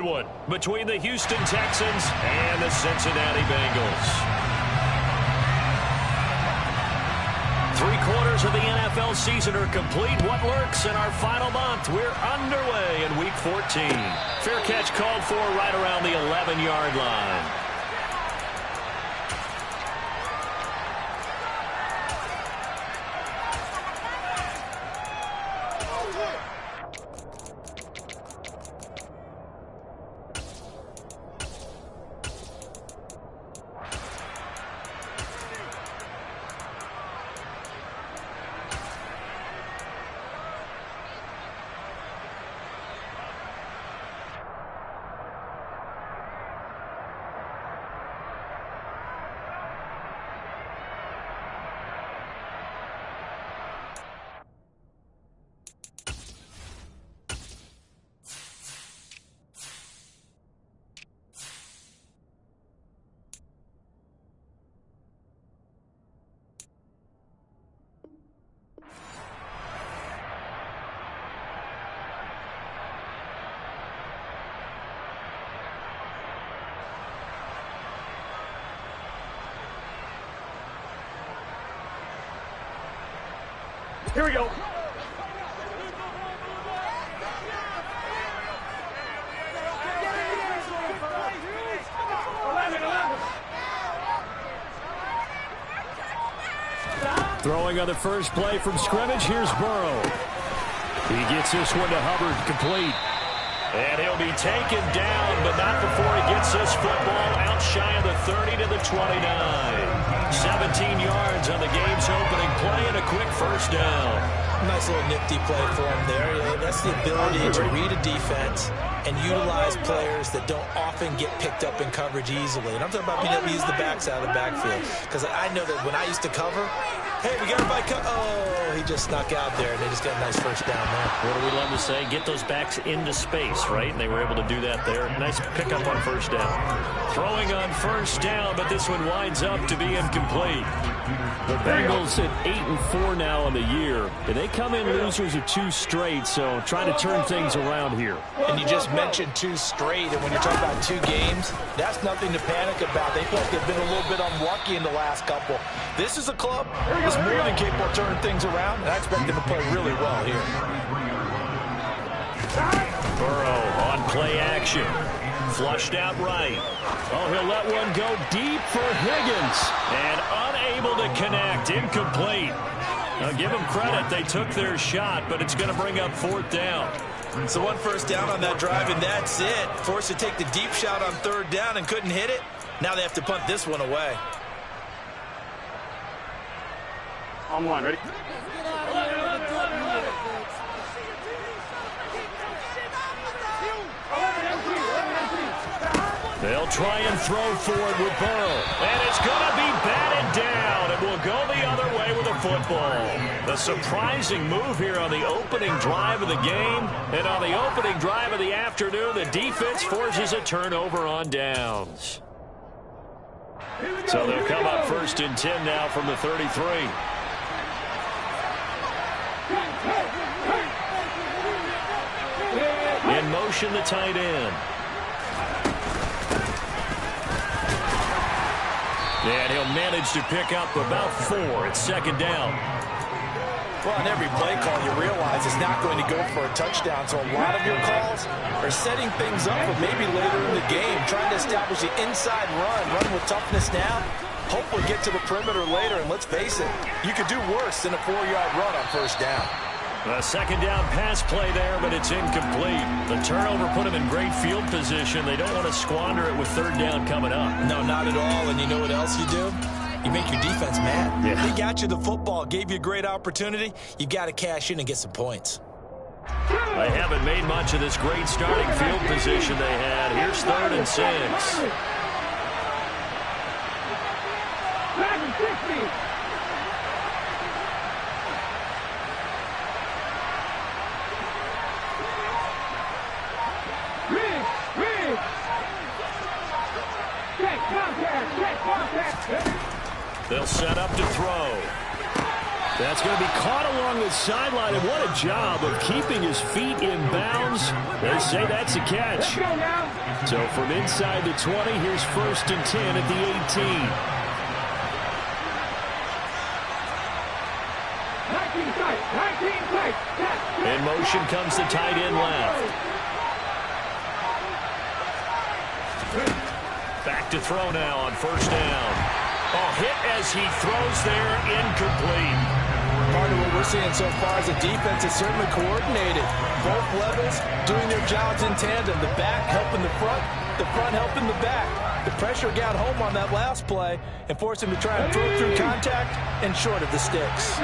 one between the Houston Texans and the Cincinnati Bengals. 3/4 of the NFL season are complete. What lurks in our final month? We're underway in Week 14. Fair catch called for right around the 11-yard line. Here we go. Throwing on the first play from scrimmage, here's Burrow. He gets this one to Hubbard, complete. And he'll be taken down, but not before he gets this football out shy of the 30 to the 29. 17 yards on the game's opening play and a quick first down. Nice little nifty play for him there. That's the ability to read a defense and utilize players that don't often get picked up in coverage easily. And I'm talking about being able to use the backs out of the backfield. Because I know that when I used to cover, hey, we got everybody oh, he just snuck out there, and they just got a nice first down there. What do we love to say? Get those backs into space, right? And they were able to do that there. Nice pickup on first down. Throwing on first down, but this one winds up to be incomplete. The Bengals at 8-4 now on the year, and they come in losers of 2 straight, so trying to turn things around here. And you just mentioned 2 straight, and when you're talking about 2 games, that's nothing to panic about. They feel like they've been a little bit unlucky in the last couple. This is a club that's more than capable of turning things around, and I expect them to play really well here. Burrow on play action. Flushed out right. Oh, he'll let one go deep for Higgins. And unable to connect. Incomplete. Now, give them credit. They took their shot, but it's going to bring up 4th down. So 1 first down on that drive, and that's it. Forced to take the deep shot on 3rd down and couldn't hit it. Now they have to punt this one away. On 1, ready? They'll try and throw for it with Burrow. And it's going to be batted down. It will go the other way with a football. The surprising move here on the opening drive of the game. And on the opening drive of the afternoon, the defense forces a turnover on downs. So they'll come up 1st and 10 now from the 33. In motion, the tight end. And he'll manage to pick up about 4 at 2nd down. Well, on every play call, you realize it's not going to go for a touchdown. So a lot of your calls are setting things up for maybe later in the game, trying to establish the inside run with toughness now. Hopefully get to the perimeter later, and let's face it, you could do worse than a 4-yard run on first down. A 2nd down pass play there, but it's incomplete. The turnover put them in great field position. They don't want to squander it with 3rd down coming up. No, not at all. And you know what else you do? You make your defense mad. Yeah. They got you the football, gave you a great opportunity. You got to cash in and get some points. They haven't made much of this great starting field position they had. Here's 3rd and 6. They'll set up to throw. That's going to be caught along the sideline, and what a job of keeping his feet in bounds. They say that's a catch. So from inside the 20, here's 1st and 10 at the 18. In motion comes the tight end left. Back to throw now on 1st down. Oh, hit as he throws there, incomplete. Part of what we're seeing so far is the defense is certainly coordinated. Both levels doing their jobs in tandem. The back helping the front helping the back. The pressure got home on that last play and forced him to try and throw through contact and short of the sticks.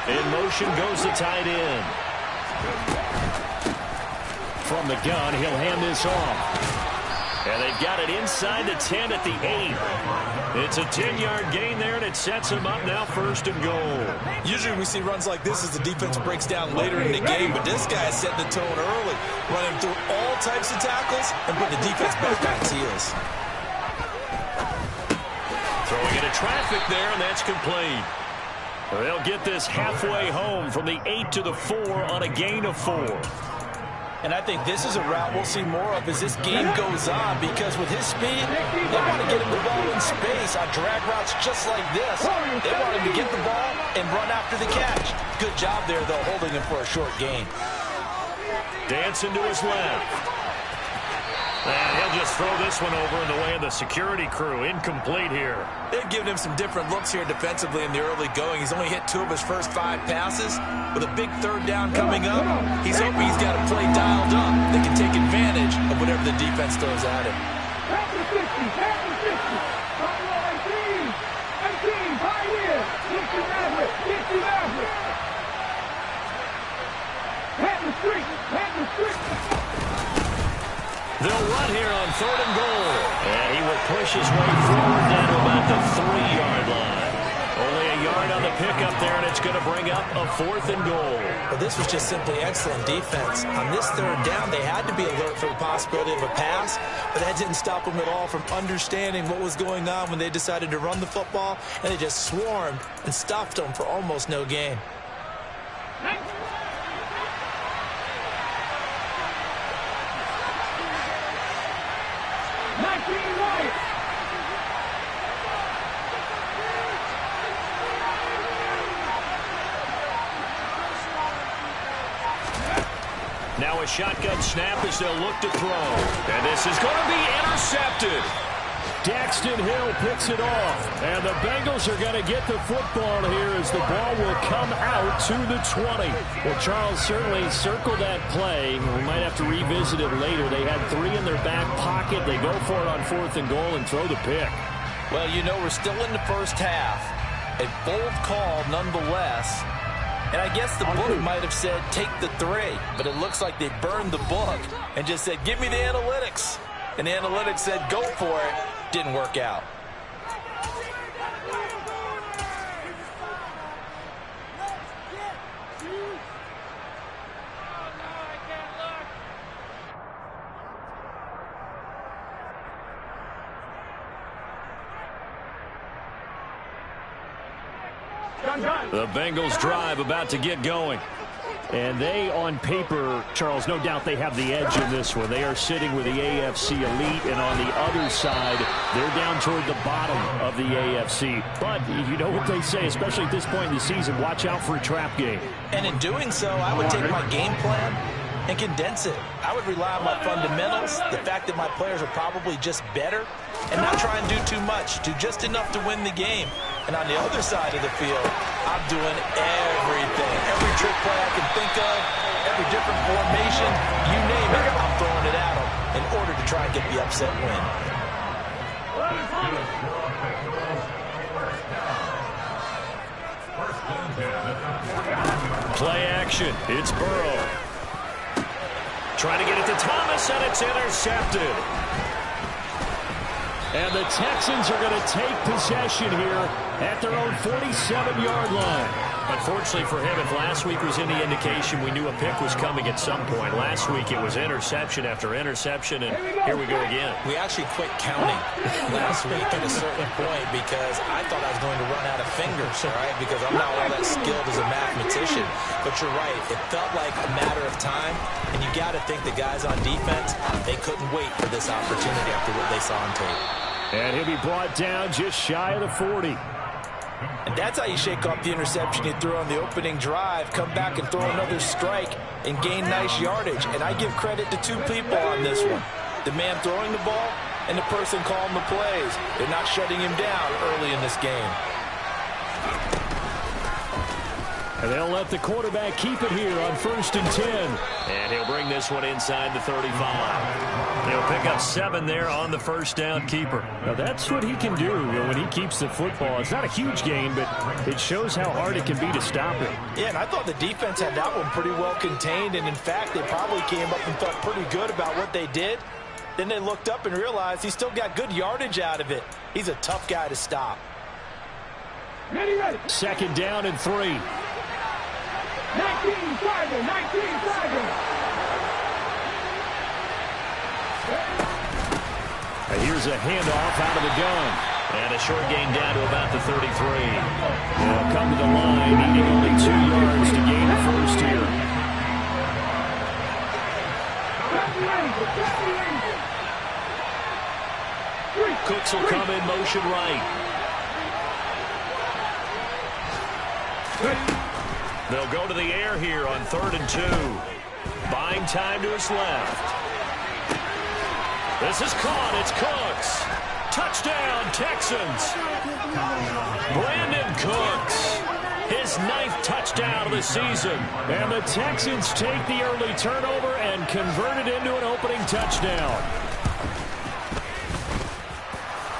In motion goes the tight end. From the gun, he'll hand this off. And they've got it inside the 10 at the 8. It's a 10-yard gain there, and it sets them up now 1st and goal. Usually we see runs like this as the defense breaks down later in the game, but this guy is setting the tone early, running through all types of tackles and putting the defense back on its heels. Throwing into traffic there, and that's complete. They'll get this halfway home from the 8 to the 4 on a gain of 4. And I think this is a route we'll see more of as this game goes on, because with his speed, they want to get him the ball in space on drag routes just like this. They want him to get the ball and run after the catch. Good job there, though, holding him for a short gain. Dancing to his left. And he'll just throw this one over in the way of the security crew. Incomplete here. They've given him some different looks here defensively in the early going. He's only hit 2 of his first 5 passes. With a big 3rd down coming up, he's hoping he's got a play dialed up that can take advantage of whatever the defense throws at him. They'll run here on 3rd and goal. And he will push his way forward down to about the 3-yard line. Only a yard on the pickup there, and it's going to bring up a 4th and goal. Well, this was just simply excellent defense. On this 3rd down, they had to be alert for the possibility of a pass, but that didn't stop them at all from understanding what was going on when they decided to run the football, and they just swarmed and stuffed them for almost no gain. Now a shotgun snap as they'll look to throw. And this is going to be intercepted. Daxton Hill picks it off. And the Bengals are going to get the football here as the ball will come out to the 20. Well, Charles certainly circled that play. We might have to revisit it later. They had 3 in their back pocket. They go for it on 4th and goal and throw the pick. Well, you know, we're still in the first half. A bold call nonetheless. And I guess the book might have said, take the 3. But it looks like they burned the book and just said, give me the analytics. And the analytics said, go for it. Didn't work out. The Bengals drive about to get going. And they, on paper, Charles, no doubt they have the edge in this one. They are sitting with the AFC elite, and on the other side, they're down toward the bottom of the AFC. But you know what they say, especially at this point in the season, watch out for a trap game. And in doing so, I would take my game plan and condense it. I would rely on my fundamentals, the fact that my players are probably just better, and not try and do too much, do just enough to win the game. And on the other side of the field, I'm doing everything. Every trick play I can think of, every different formation, you name it, I'm throwing it at them in order to try and get the upset win. Play action. It's Burrow. Trying to get it to Thomas, and it's intercepted. And the Texans are going to take possession here at their own 47-yard line. Unfortunately for him, if last week was any indication, we knew a pick was coming at some point. Last week it was interception after interception, and here we go again. We actually quit counting last week at a certain point because I thought I was going to run out of fingers, all right, because I'm not all that skilled as a mathematician. But you're right. It felt like a matter of time, and you got to think the guys on defense, they couldn't wait for this opportunity after what they saw on tape. And he'll be brought down just shy of the 40. And that's how you shake off the interception he threw on the opening drive, come back and throw another strike and gain nice yardage. And I give credit to two people on this one. The man throwing the ball and the person calling the plays. They're not shutting him down early in this game. And they'll let the quarterback keep it here on 1st and 10. And he'll bring this one inside the 35. He'll pick up 7 there on the first down keeper. Now that's what he can do when he keeps the football. It's not a huge gain, but it shows how hard it can be to stop him. Yeah, and I thought the defense had that one pretty well contained. And in fact, they probably came up and felt pretty good about what they did. Then they looked up and realized he still got good yardage out of it. He's a tough guy to stop. 2nd down and 3. 19 Tiger. And here's a handoff out of the gun. And a short gain down to about the 33. They'll come to the line, needing only 2 yards to gain the first here. Cooks will come in motion right. They'll go to the air here on 3rd and 2. Buying time to his left. This is caught. It's Cooks. Touchdown, Texans. Brandon Cooks. His 9th touchdown of the season. And the Texans take the early turnover and convert it into an opening touchdown.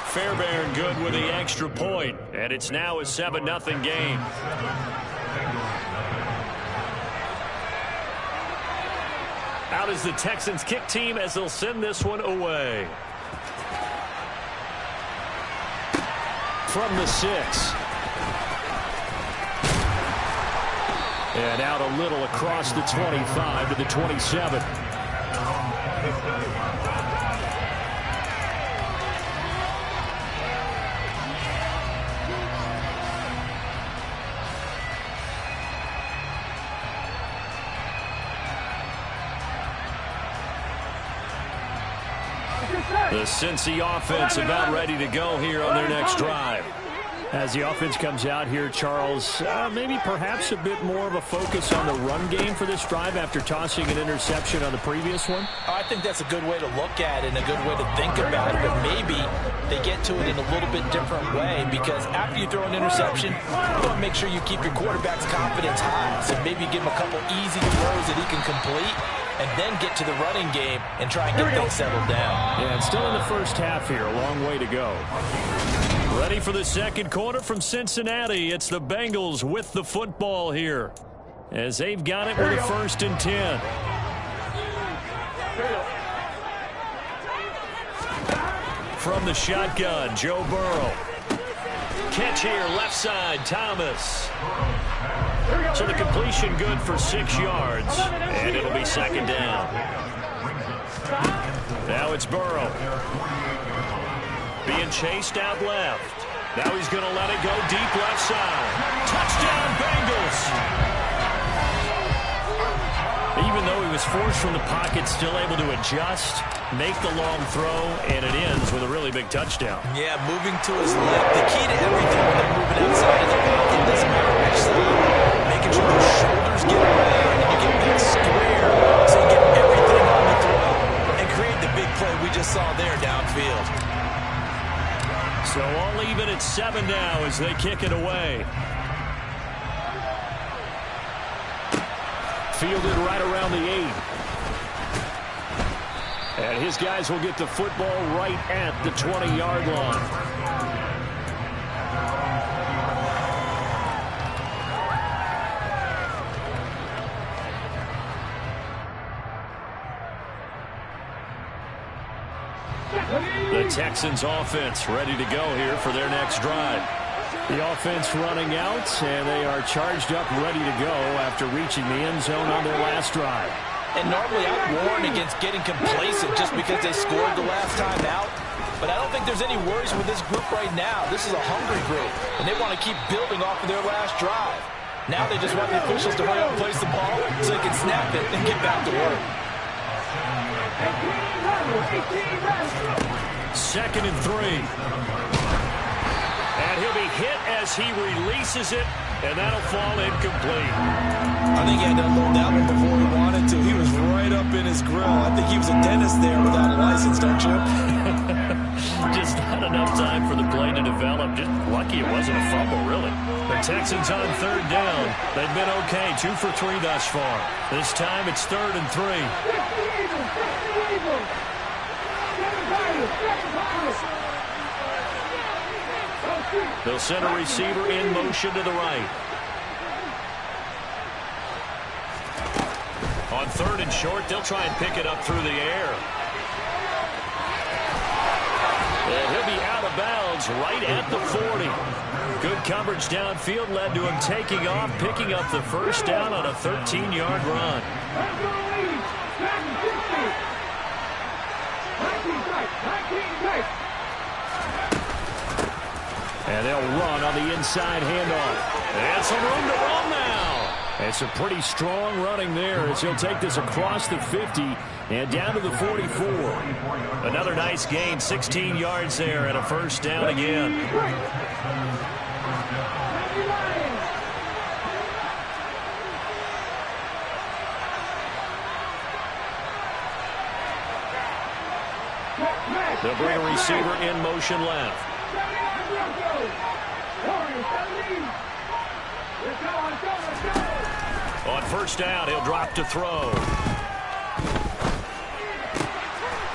Fairbairn good with the extra point. And it's now a 7-0 game. Out is the Texans kick team as they'll send this one away. From the 6. And out a little across the 25 to the 27. The Cincy offense about ready to go here on their next drive. As the offense comes out here, Charles, maybe perhaps a bit more of a focus on the run game for this drive after tossing an interception on the previous one? I think that's a good way to look at it and a good way to think about it, but maybe they get to it in a little bit different way because after you throw an interception, you want to make sure you keep your quarterback's confidence high. So maybe give him a couple easy throws that he can complete and then get to the running game and try and get things settled down. Yeah, it's still in the first half here. A long way to go. Ready for the second quarter from Cincinnati. It's the Bengals with the football here as they've got it with a 1st and 10. From the shotgun, Joe Burrow. Catch here, left side, Thomas. So the completion good for 6 yards, and it'll be 2nd down. Now it's Burrow. Being chased out left. Now he's going to let it go deep left side. Touchdown, Bengals! Even though he was forced from the pocket, still able to adjust, make the long throw, and it ends with a really big touchdown. Yeah, moving to his left. The key to everything when they're moving outside of the pocket, doesn't matter which side, making sure those shoulders get around and you get back square so you get everything on the throw and create the big play we just saw there downfield. So all even at 7 now as they kick it away. Fielded right around the 8. And his guys will get the football right at the 20-yard line. The Texans offense ready to go here for their next drive. The offense running out, and they are charged up, ready to go after reaching the end zone on their last drive. And normally I warn against getting complacent just because they scored the last time out. But I don't think there's any worries with this group right now. This is a hungry group, and they want to keep building off of their last drive. Now they just want the officials to hurry up and place the ball so they can snap it and get back to work. 2nd and 3. And he'll be hit as he releases it, and that'll fall incomplete. I think he had to unload that one before he wanted to. He was right up in his grill. I think he was a dentist there without a license, don't you? Just not enough time for the play to develop. Just lucky it wasn't a fumble, really. The Texans on 3rd down. They've been okay, 2 for 3 thus far. This time it's 3rd and 3. They'll send a receiver in motion to the right. On 3rd and short, they'll try and pick it up through the air. And he'll be out of bounds right at the 40. Good coverage downfield led to him taking off, picking up the first down on a 13-yard run. And they'll run on the inside handoff. And some room to run now. And some pretty strong running there as he'll take this across the 50 and down to the 44. Another nice gain, 16 yards there and a first down again. They'll bring a receiver in motion left. On first down, he'll drop to throw.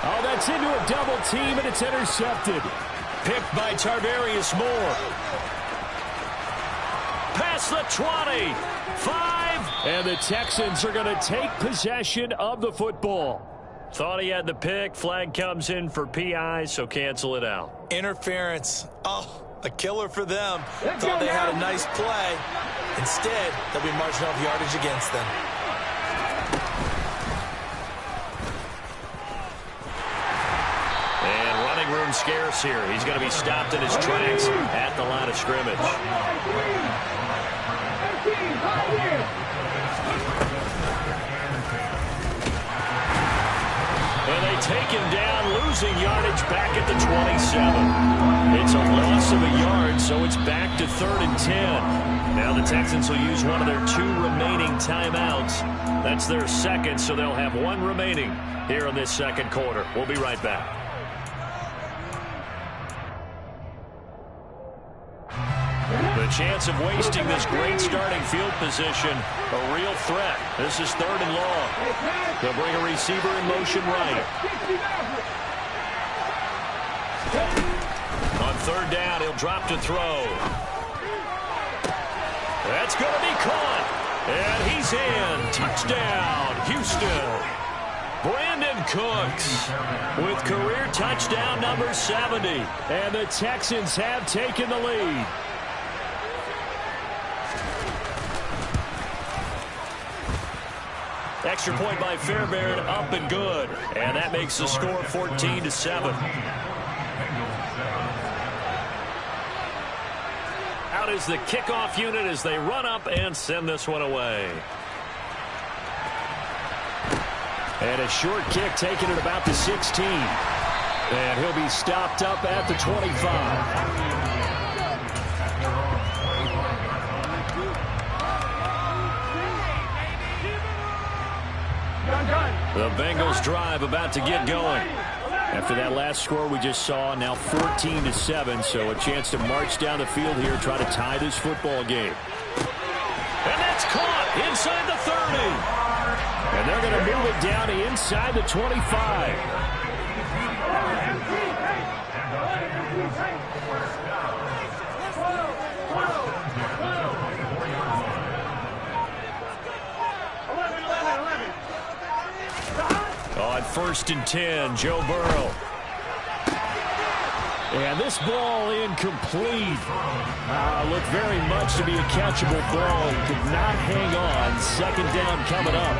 Oh, that's into a double team, and it's intercepted. Picked by Tarvarius Moore. Past the 20. 5. And the Texans are going to take possession of the football. Thought he had the pick. Flag comes in for PI, so cancel it out. Interference. Oh, a killer for them. Thought they had a nice play. Instead, they'll be marching off yardage against them. And running room scarce here. He's going to be stopped in his tracks at the line of scrimmage. And they take him down, losing yardage back at the 27. It's a loss of a yard, so it's back to 3rd and 10. Now the Texans will use one of their 2 remaining timeouts. That's their second, so they'll have 1 remaining here in this second quarter. We'll be right back. The chance of wasting this great starting field position, a real threat. This is 3rd and long. They'll bring a receiver in motion right. On 3rd down, he'll drop to throw. That's going to be caught. And he's in. Touchdown, Houston. Brandon Cooks with career touchdown number 70. And the Texans have taken the lead. Extra point by Fairbairn, up and good. And that makes the score 14-7. Out is the kickoff unit as they run up and send this one away. And a short kick taken at about the 16. And he'll be stopped up at the 25. The Bengals drive about to get going. After that last score we just saw, now 14-7, so a chance to march down the field here, try to tie this football game. And that's caught inside the 30. And they're going to move it down to inside the 25. On 1st and 10, Joe Burrow. And this ball incomplete. Looked very much to be a catchable ball. Could not hang on. Second down coming up.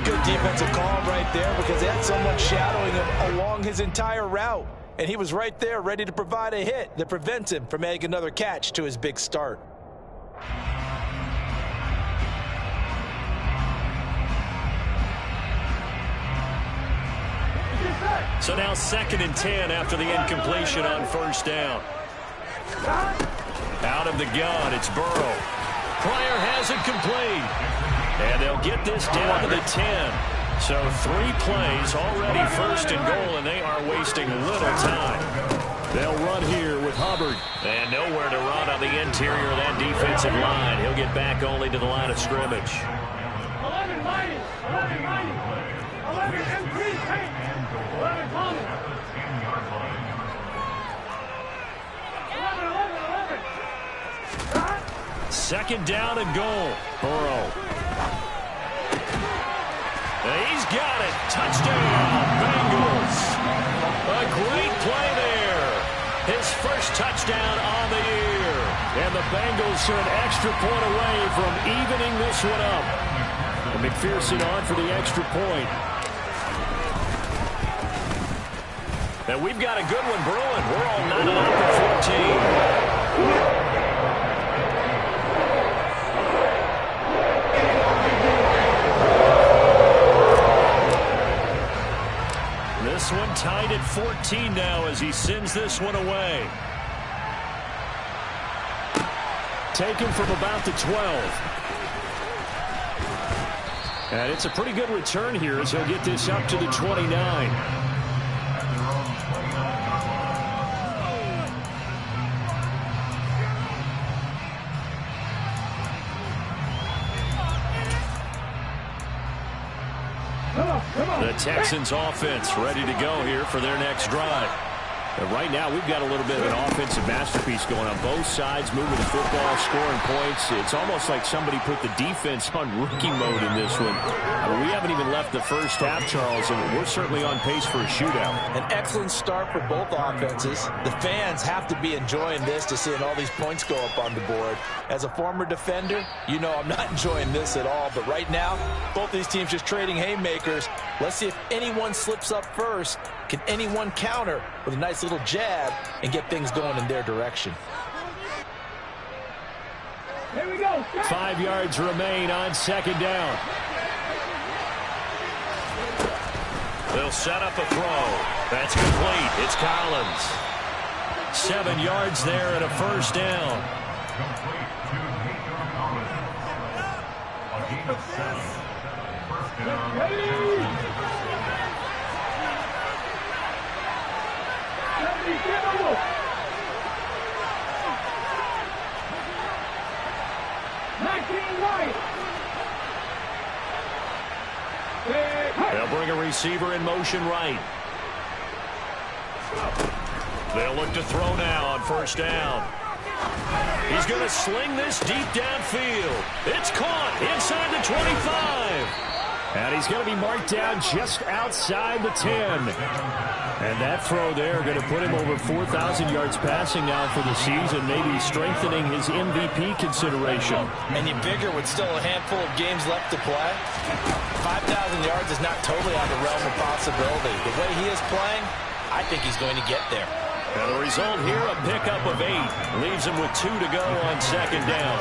Good defensive call right there because they had someone shadowing him along his entire route. And he was right there ready to provide a hit that prevents him from adding another catch to his big start. So now 2nd and 10 after the incompletion on first down. Out of the gun, it's Burrow. Pryor has it complete. And they'll get this down to the 10. So 3 plays already 1st and goal, and they are wasting little time. They'll run here with Hubbard. And nowhere to run on the interior of that defensive line. He'll get back only to the line of scrimmage. 11 minus. 11 minus. 11 M3 tank. 11 Thomas. 11. 2nd down and goal. Burrow. He's got it. Touchdown, Bengals. A great play there. His first touchdown on the year. And the Bengals are an extra point away from evening this one up. And McPherson on for the extra point. And we've got a good one brewing. We're all 9-0 for 14. This one tied at 14 now as he sends this one away. Taken from about the 12. And it's a pretty good return here as he'll get this up to the 29. The Texans offense ready to go here for their next drive. And right now we've got a little bit of an offensive masterpiece going on both sides, moving the football, scoring points. It's almost like somebody put the defense on rookie mode in this one. I mean, we haven't even left the first half, Charles, and we're certainly on pace for a shootout. An excellent start for both offenses. The fans have to be enjoying this to seeing all these points go up on the board. As a former defender, you know I'm not enjoying this at all. But right now, both these teams just trading haymakers. Let's see if anyone slips up first. Can anyone counter with a nice little jab and get things going in their direction? Here we go. 5 yards remain on 2nd down. They'll set up a throw. That's complete. It's Collins. 7 yards there and a first down. They'll bring a receiver in motion right. They'll look to throw now on first down. He's going to sling this deep downfield. It's caught inside the 25. And he's going to be marked down just outside the 10. And that throw there going to put him over 4,000 yards passing now for the season, maybe strengthening his MVP consideration. And you figure with still a handful of games left to play, 5,000 yards is not totally out of the realm of possibility. The way he is playing, I think he's going to get there. And the result here, a pickup of 8. Leaves him with 2 to go on 2nd down.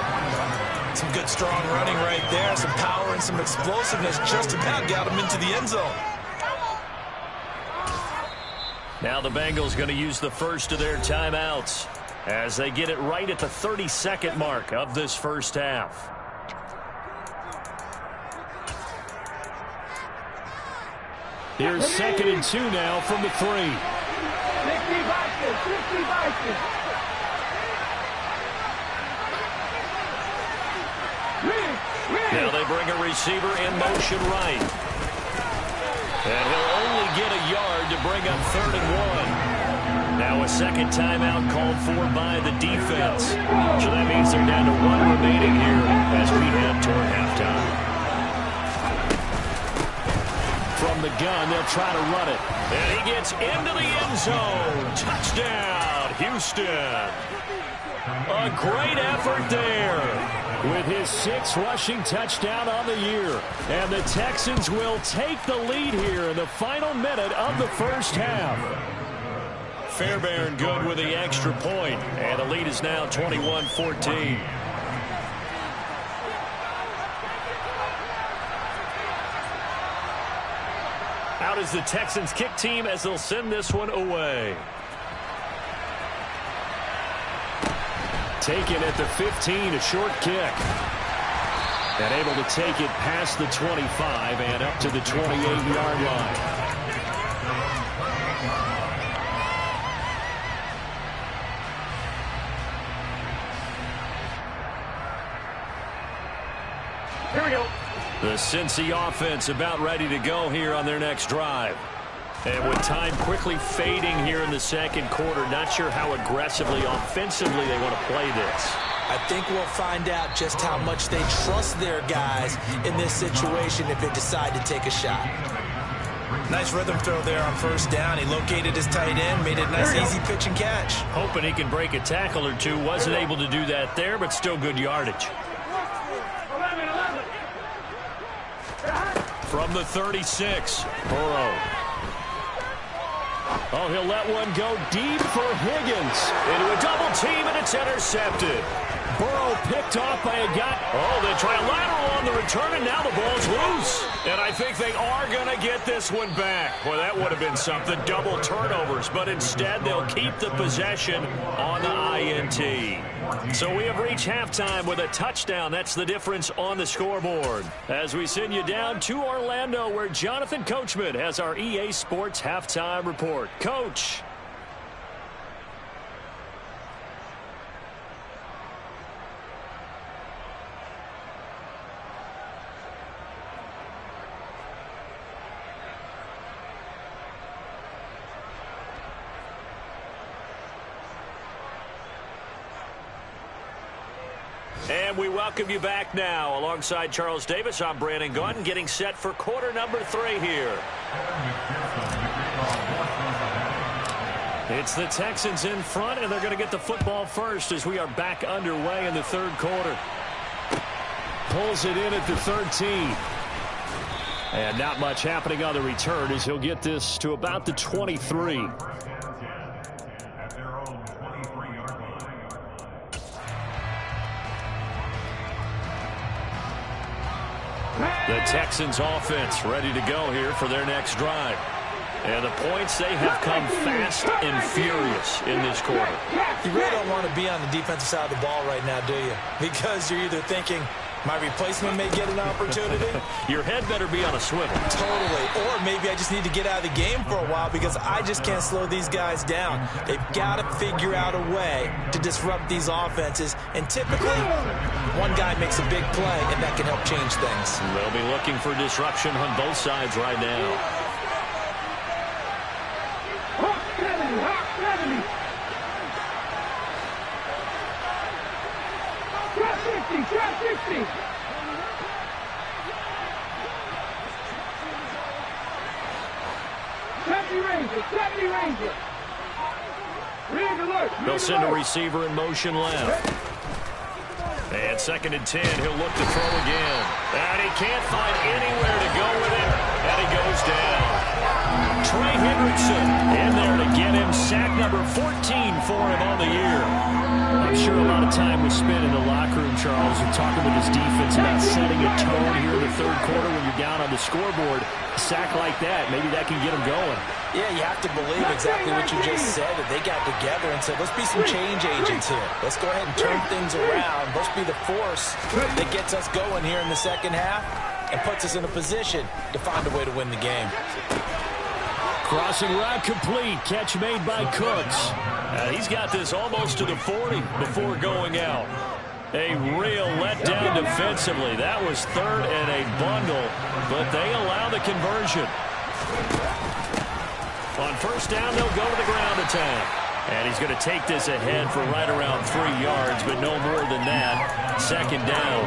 Some good strong running right there, some power and some explosiveness just about got him into the end zone. Now the Bengals going to use the first of their timeouts as they get it right at the 32nd mark of this first half. Here's 2nd and 2 now from the 3. 60 Now they bring a receiver in motion right. And he'll only get a yard to bring up 3rd and 1. Now a second timeout called for by the defense. So that means they're down to 1 remaining here as we head toward halftime. From from the gun. They'll try to run it. And he gets into the end zone. Touchdown, Houston. A great effort there with his 6th rushing touchdown on the year. And the Texans will take the lead here in the final minute of the first half. Fairbairn good with the extra point. And the lead is now 21-14. Out is the Texans kick team as they'll send this one away. Taken at the 15, a short kick. And able to take it past the 25 and up to the 28-yard line. Here we go. The Cincy offense about ready to go here on their next drive. And with time quickly fading here in the second quarter, not sure how aggressively, offensively they want to play this. I think we'll find out just how much they trust their guys in this situation if they decide to take a shot. Nice rhythm throw there on first down. He located his tight end, made it a nice easy pitch and catch. Hoping he can break a tackle or two. Wasn't able to do that there, but still good yardage. From the 36, Burrow. Oh, he'll let one go deep for Higgins. Into a double team, and it's intercepted. Burrow picked off by a guy. Oh, they try a lateral on the return, and now the ball's loose. And I think they are going to get this one back. Boy, that would have been something. Double turnovers, but instead they'll keep the possession on the INT. So we have reached halftime with a touchdown. That's the difference on the scoreboard. As we send you down to Orlando, where Jonathan Coachman has our EA Sports halftime report. Coach. And we welcome you back now. Alongside Charles Davis, I'm Brandon Gaudin, getting set for quarter number 3 here. It's the Texans in front, and they're going to get the football first as we are back underway in the third quarter. Pulls it in at the 13. And not much happening on the return as he'll get this to about the 23. The Texans offense ready to go here for their next drive. And the points, they have come fast and furious in this quarter. You really don't want to be on the defensive side of the ball right now, do you? Because you're either thinking, my replacement may get an opportunity. Your head better be on a swivel. Totally. Or maybe I just need to get out of the game for a while because I just can't slow these guys down. They've got to figure out a way to disrupt these offenses. And typically, one guy makes a big play, and that can help change things. They'll be looking for disruption on both sides right now. Trap 60. Safety Ranger. Rig alert. They'll send a receiver in motion left. And 2nd and 10, he'll look to throw again. And he can't find anywhere to go with it. And he goes down. Trey Hendrickson in there to get him. Sack number 14 for him on the year. I'm sure a lot of time was spent in the locker room, Charles, and talking with his defense about setting a tone here in the third quarter when you're down on the scoreboard. A sack like that, maybe that can get them going. Yeah, you have to believe exactly what you just said, that they got together and said, let's be some change agents here. Let's go ahead and turn things around. Let's be the force that gets us going here in the second half and puts us in a position to find a way to win the game. Crossing route complete. Catch made by Cooks. He's got this almost to the 40 before going out. A real letdown defensively. That was 3rd and a bundle, but they allow the conversion. On first down, they'll go to the ground attack. And he's going to take this ahead for right around 3 yards, but no more than that. 2nd down.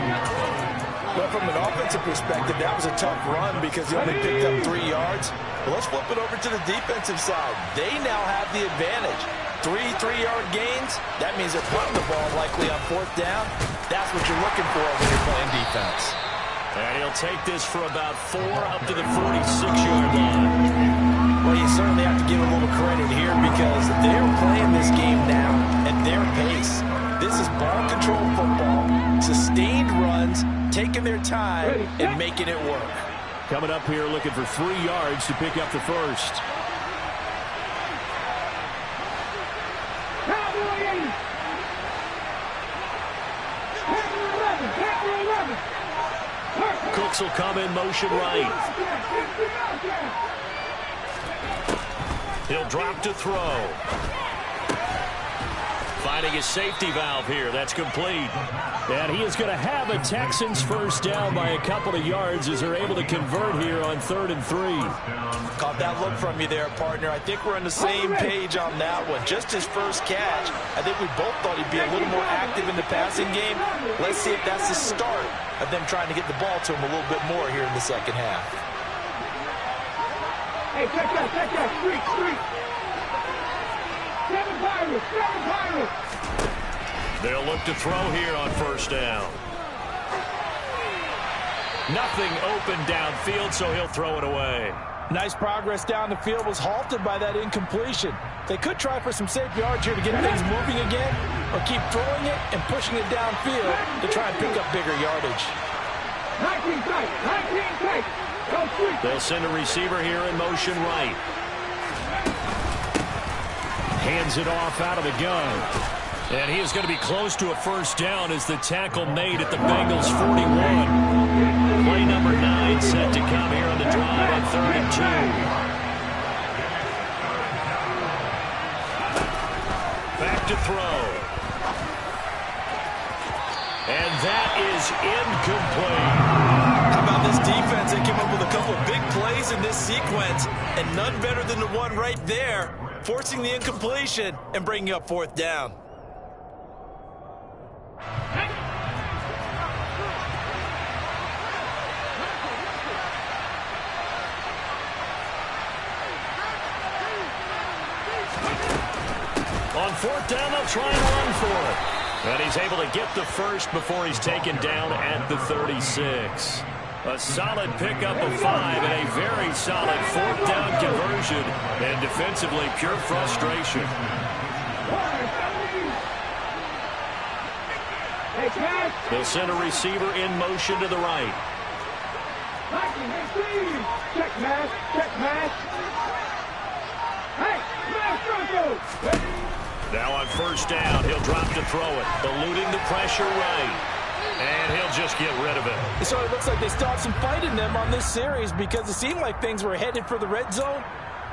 Well, from an offensive perspective, that was a tough run because he only picked up 3 yards. Well, let's flip it over to the defensive side. They now have the advantage. 3 3-yard gains, that means they're putting the ball likely on 4th down. That's what you're looking for when you're playing defense. And he'll take this for about 4 up to the 46-yard line. Well, you certainly have to give a little credit here because they're playing this game now at their pace. This is ball control football, sustained runs, taking their time and making it work. Coming up here looking for 3 yards to pick up the first. Cooks will come in motion right. He'll drop to throw. Finding his safety valve here. That's complete. And he is going to have a Texans first down by a couple of yards as they're able to convert here on 3rd and 3. Caught that look from you there, partner. I think we're on the same page on that one. Just his first catch. I think we both thought he'd be a little more active in the passing game. Let's see if that's the start of them trying to get the ball to him a little bit more here in the second half. Hey, check that, street. 7 Pirates. They'll look to throw here on first down. Nothing open downfield, so he'll throw it away. Nice progress down the field was halted by that incompletion. They could try for some safe yards here to get things moving again, or keep throwing it and pushing it downfield to try and pick up bigger yardage. 19 tight. They'll send a receiver here in motion right. Hands it off out of the gun. And he is going to be close to a first down as the tackle made at the Bengals 41. Play number 9 set to come here on the drive on 3rd and 2. Back to throw. And that is incomplete. How about this defense? They came up with a couple of big plays in this sequence, and none better than the one right there, forcing the incompletion and bringing up 4th down. On 4th down, they'll try and run for it. And he's able to get the first before he's taken down at the 36. A solid pickup of 5 and a very solid 4th down conversion. And defensively, pure frustration. They'll send a receiver in motion to the right. Check mash. Hey, now on first down, he'll drop to throw it, eluding the pressure right. And he'll just get rid of it. So it looks like they still have some fight in them on this series because it seemed like things were headed for the red zone.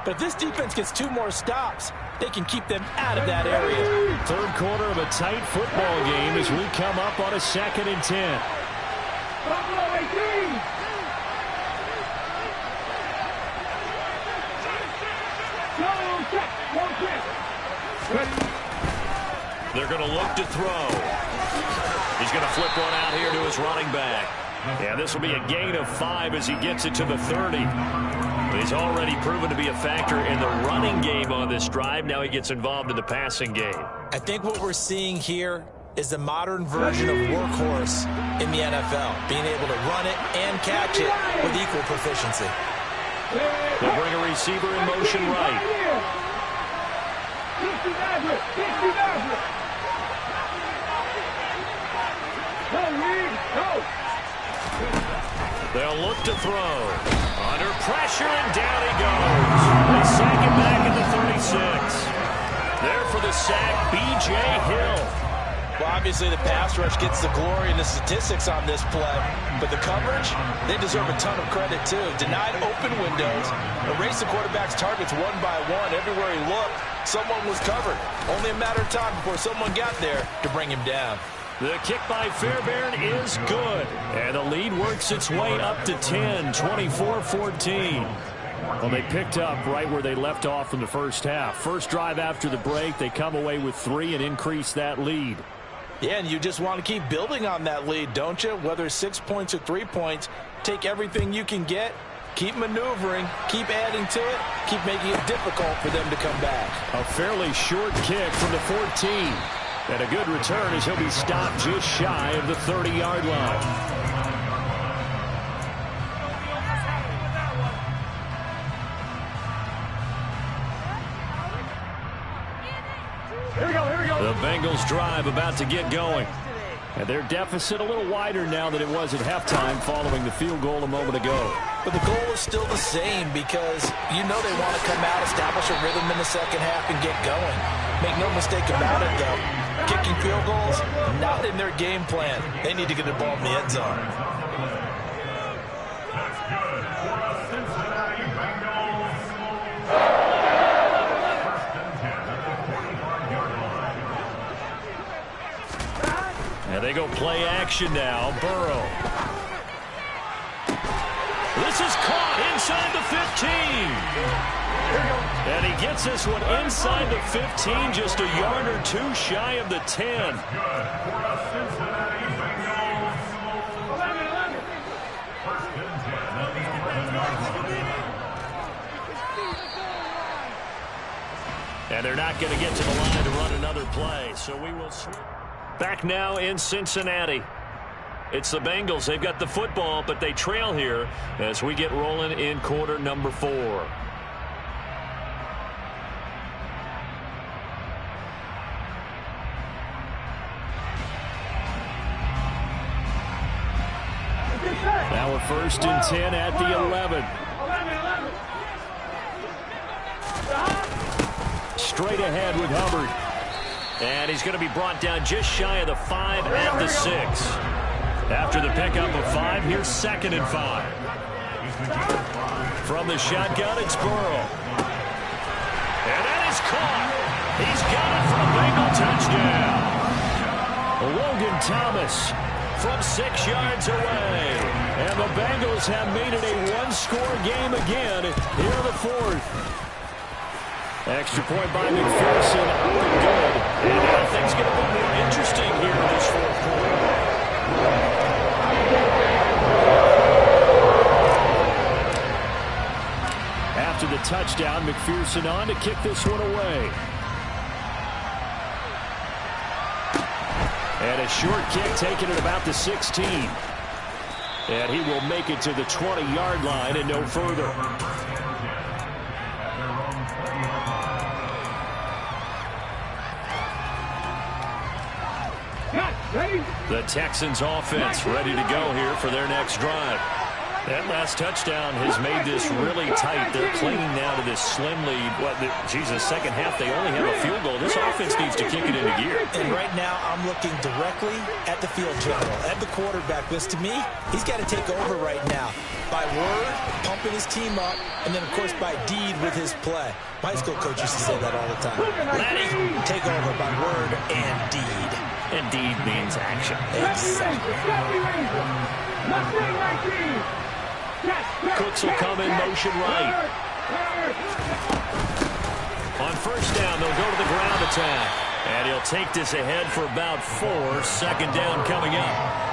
But if this defense gets 2 more stops, they can keep them out of that area. 3rd quarter of a tight football game as we come up on a 2nd and 10. They're going to look to throw. He's going to flip one out here to his running back. Yeah, this will be a gain of 5 as he gets it to the 30. He's already proven to be a factor in the running game on this drive. Now he gets involved in the passing game. I think what we're seeing here is the modern version of workhorse in the NFL, being able to run it and catch it with equal proficiency. They'll bring a receiver in motion right. They'll look to throw. Under pressure, and down he goes. They sack him back at the 36. There for the sack, B.J. Hill. Well, obviously the pass rush gets the glory and the statistics on this play, but the coverage, they deserve a ton of credit too. Denied open windows, erased the quarterback's targets one by one. Everywhere he looked, someone was covered. Only a matter of time before someone got there to bring him down. The kick by Fairbairn is good. And the lead works its way up to 10, 24-14. Well, they picked up right where they left off in the first half. First drive after the break, they come away with 3 and increase that lead. Yeah, and you just want to keep building on that lead, don't you? Whether it's 6 points or 3 points, take everything you can get, keep maneuvering, keep adding to it, keep making it difficult for them to come back. A fairly short kick from the 14. And a good return as he'll be stopped just shy of the 30-yard line. Here we go, here we go. The Bengals drive about to get going. And their deficit a little wider now than it was at halftime following the field goal a moment ago. But the goal is still the same because you know they want to come out, establish a rhythm in the second half, and get going. Make no mistake about it, though. Kicking field goals, not in their game plan. They need to get the ball in the end zone. And they go play action now. Burrow. This is caught inside the 15. And he gets this one inside the 15, just a yard or two shy of the 10. And they're not going to get to the line to run another play, so we will switch. Back now in Cincinnati. It's the Bengals. They've got the football, but they trail here as we get rolling in quarter number 4. Now a 1st and 10 at the 11. Straight ahead with Hubbard. And he's going to be brought down just shy of the 5 at the 6. After the pickup of 5, here's 2nd and 5. From the shotgun, it's Burrow. And that is caught. He's got it for a Bengal touchdown. Logan Thomas from 6 yards away. And the Bengals have made it a one-score game again here in the 4th. Extra point by McPherson. Good. And now things get a bit more interesting here in this 4th quarter. After the touchdown, McPherson on to kick this one away. And a short kick taken at about the 16. And he will make it to the 20-yard line and no further. The Texans offense ready to go here for their next drive. That last touchdown has made this really tight. They're clinging now to this slim lead. Second half, they only have a field goal. This offense needs to kick it into gear. And right now, I'm looking directly at the field general, at the quarterback. Because to me, he's got to take over right now. By word, pumping his team up, and then, of course, by deed with his play. My high school coach used to say that all the time. Laddie, take over by word and deed. And deed means action. Exactly. Cooks will come in motion right. On 1st down, they'll go to the ground attack. And he'll take this ahead for about 4. 2nd down coming up.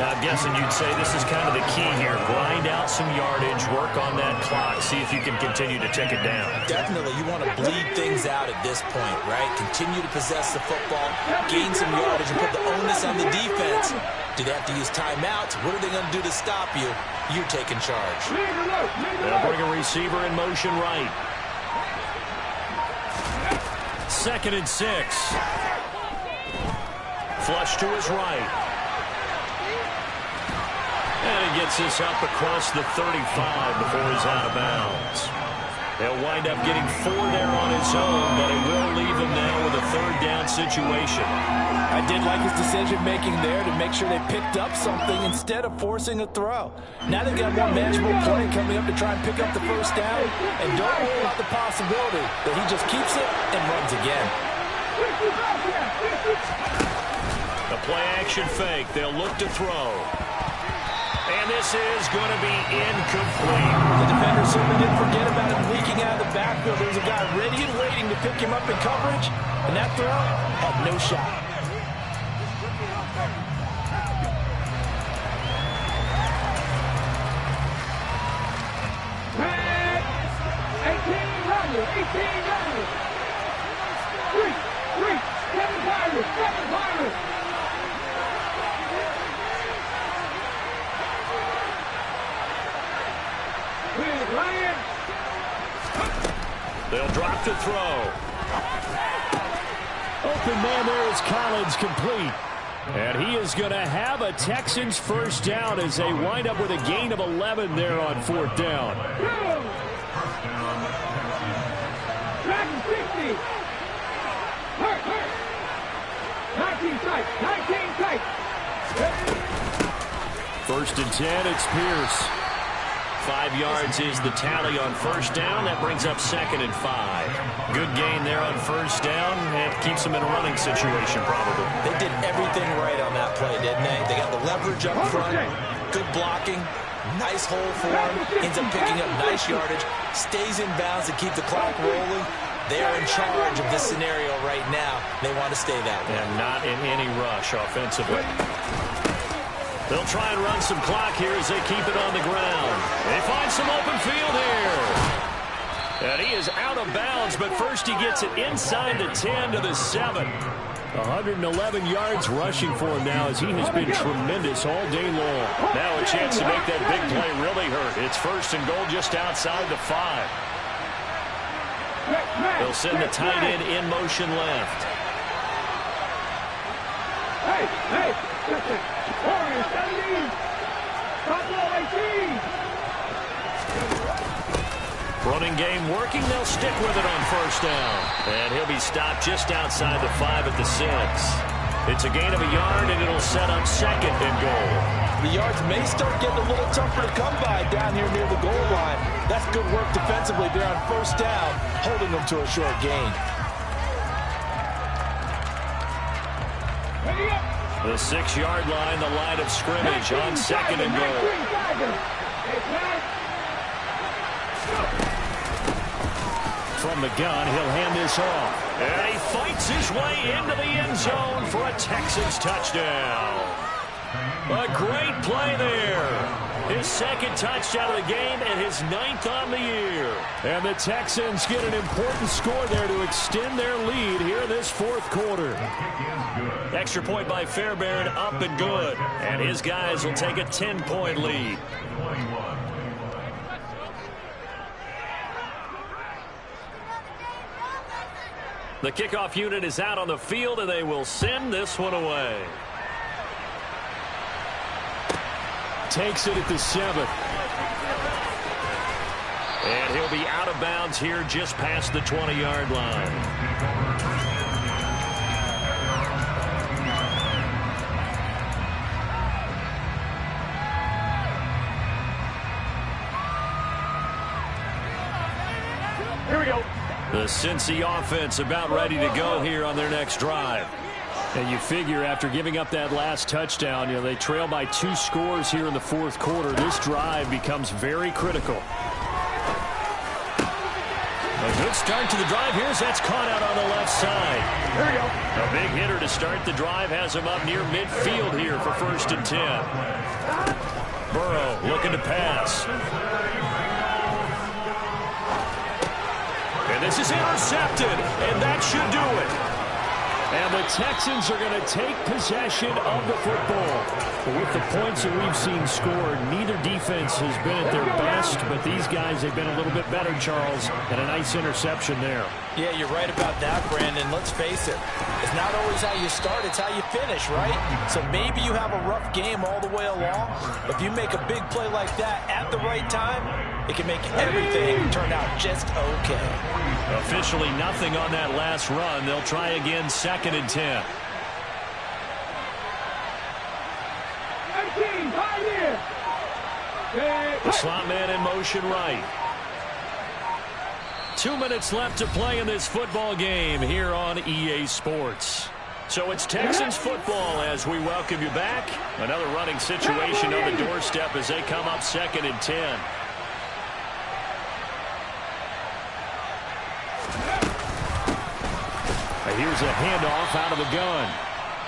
I'm guessing you'd say this is kind of the key here. Grind out some yardage, work on that clock, see if you can continue to tick it down. Definitely. You want to bleed things out at this point, right? Continue to possess the football, gain some yardage, and put the onus on the defense. Do they have to use timeouts? What are they going to do to stop you? You're taking charge. They'll bring a receiver in motion right. 2nd and 6. Flush to his right. And he gets this up across the 35 before he's out of bounds. He'll wind up getting 4 there on his own, but it will leave him now with a 3rd down situation. I did like his decision-making there to make sure they picked up something instead of forcing a throw. Now they've got more manageable play coming up to try and pick up the 1st down, and don't rule out the possibility that he just keeps it and runs again. The play-action fake. They'll look to throw. And this is going to be incomplete. The defender certainly didn't forget about him leaking out of the backfield. There's a guy ready and waiting to pick him up in coverage, and that throw had no shot. yarders, 18 yarders. Reach, 7 yarders. With Ryan. They'll drop to throw. Open man there is Collins, complete. And he is going to have a Texans first down as they wind up with a gain of 11 there on 4th down. Back 60. Hurt. 19 tight. 1st and 10, it's Pierce. 5 yards is the tally on first down. That brings up 2nd and 5. Good gain there on first down. It keeps them in a running situation, probably. They did everything right on that play, didn't they? They got the leverage up front, good blocking, nice hole for him, ends up picking up nice yardage, stays in bounds to keep the clock rolling. They are in charge of this scenario right now. They want to stay that way. And not in any rush offensively. They'll try and run some clock here as they keep it on the ground. They find some open field here. And he is out of bounds, but first he gets it inside the 10 to the 7. 111 yards rushing for him now as he has been tremendous all day long. Now a chance to make that big play really hurt. It's 1st and goal just outside the 5. They'll send the tight end in motion left. Hey, listen. Warriors 17. Buffalo 18. Running game working. They'll stick with it on first down. And he'll be stopped just outside the 5 at the 6. It's a gain of a yard, and it'll set up 2nd and goal. The yards may start getting a little tougher to come by down here near the goal line. That's good work defensively there on first down, holding them to a short gain. The 6-yard line, the line of scrimmage on 2nd and goal. From the gun, he'll hand this off. And he fights his way into the end zone for a Texans touchdown. A great play there. His 2nd touchdown of the game and his 9th on the year. And the Texans get an important score there to extend their lead here in this 4th quarter. Extra point by Fairbairn, up and good. And his guys will take a 10-point lead. The kickoff unit is out on the field, and they will send this one away. Takes it at the 7. And he'll be out of bounds here just past the 20-yard line. Here we go. The Cincy offense about ready to go here on their next drive. And you figure after giving up that last touchdown, they trail by 2 scores here in the 4th quarter. This drive becomes very critical. A good start to the drive here as that's caught out on the left side. Here we go. A big hitter to start the drive has him up near midfield here for 1st and 10. Burrow looking to pass. And this is intercepted, and that should do it. And the Texans are going to take possession of the football. With the points that we've seen scored, neither defense has been at their best, but these guys have been a little bit better, Charles, and a nice interception there. Yeah, you're right about that, Brandon. Let's face it. It's not always how you start, it's how you finish, right? So maybe you have a rough game all the way along. If you make a big play like that at the right time, it can make everything turn out just okay. Officially nothing on that last run. They'll try again, 2nd and 10. The slot man in motion right. 2 minutes left to play in this football game here on EA Sports. So it's Texans football as we welcome you back. Another running situation on the doorstep as they come up 2nd and 10. Here's a handoff out of the gun.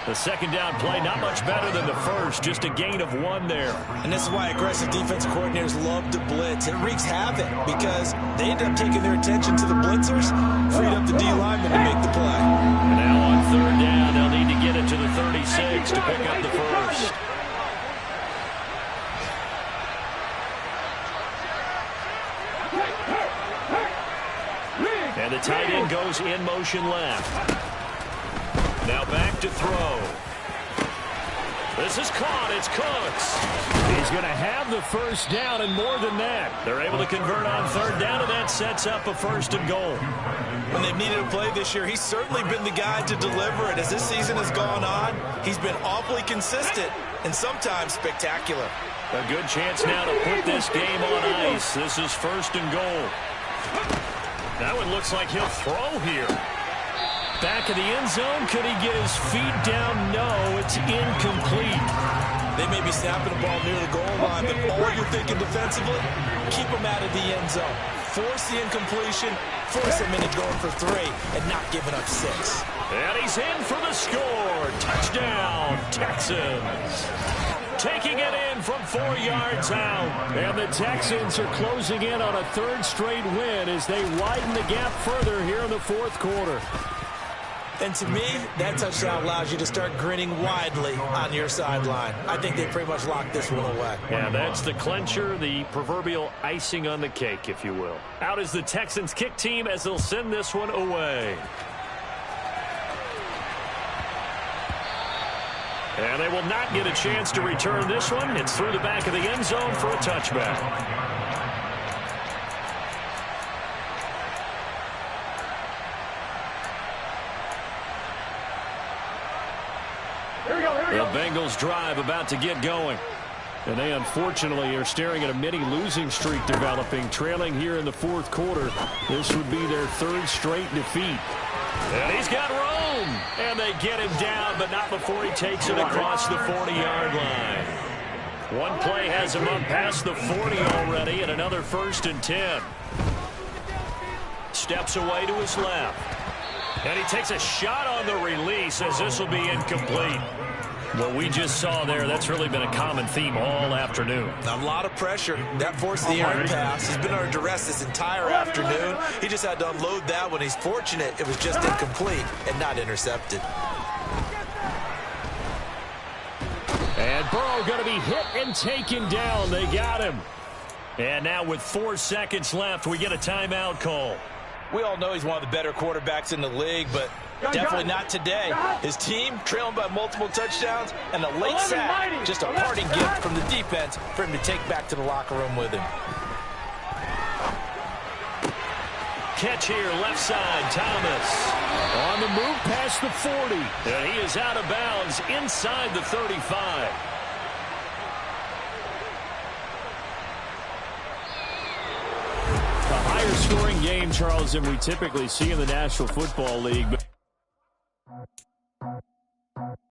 The second down play, not much better than the first, just a gain of 1 there. And this is why aggressive defensive coordinators love to blitz. It wreaks havoc because they end up taking their attention to the blitzers, freed up the D lineman to make the play. And now on third down, they'll need to get it to the 36 to pick up the first. And the tight end goes in motion left. Now back to throw. This is caught. It's Cooks. He's going to have the first down and more than that. They're able to convert on third down, and that sets up a 1st and goal. When they've needed a play this year, he's certainly been the guy to deliver it. As this season has gone on, he's been awfully consistent and sometimes spectacular. A good chance now to put this game on ice. This is 1st and goal. That one looks like he'll throw here. Back of the end zone. Could he get his feet down? No, it's incomplete. They may be snapping the ball near the goal line, but all you're thinking defensively, keep them out of the end zone. Force the incompletion, force them into going for 3, and not giving up 6. And he's in for the score. Touchdown, Texans. Taking it in from 4 yards out. And the Texans are closing in on a 3rd straight win as they widen the gap further here in the 4th quarter. And to me, that touchdown allows you to start grinning widely on your sideline. I think they pretty much locked this one away. Yeah, that's the clincher, the proverbial icing on the cake, if you will. Out is the Texans kick team as they'll send this one away. And they will not get a chance to return this one. It's through the back of the end zone for a touchback. The Bengals drive about to get going. And they unfortunately are staring at a mini losing streak developing, trailing here in the 4th quarter. This would be their 3rd straight defeat. And he's got room. And they get him down, but not before he takes it across the 40-yard line. One play has him up past the 40 already, and another 1st and 10. Steps away to his left. And he takes a shot on the release as this will be incomplete. What we just saw there, that's really been a common theme all afternoon. A lot of pressure. That forced the errant pass. He's been under duress this entire afternoon. He just had to unload that one. He's fortunate it was just incomplete and not intercepted. And Burrow going to be hit and taken down. They got him. And now with 4 seconds left, we get a timeout call. We all know he's one of the better quarterbacks in the league, but definitely not today. His team trailing by multiple touchdowns and a late sack. Just a parting gift from the defense for him to take back to the locker room with him. Catch here, left side, Thomas. On the move past the 40. And he is out of bounds inside the 35. A higher scoring game, Charles, than we typically see in the National Football League. But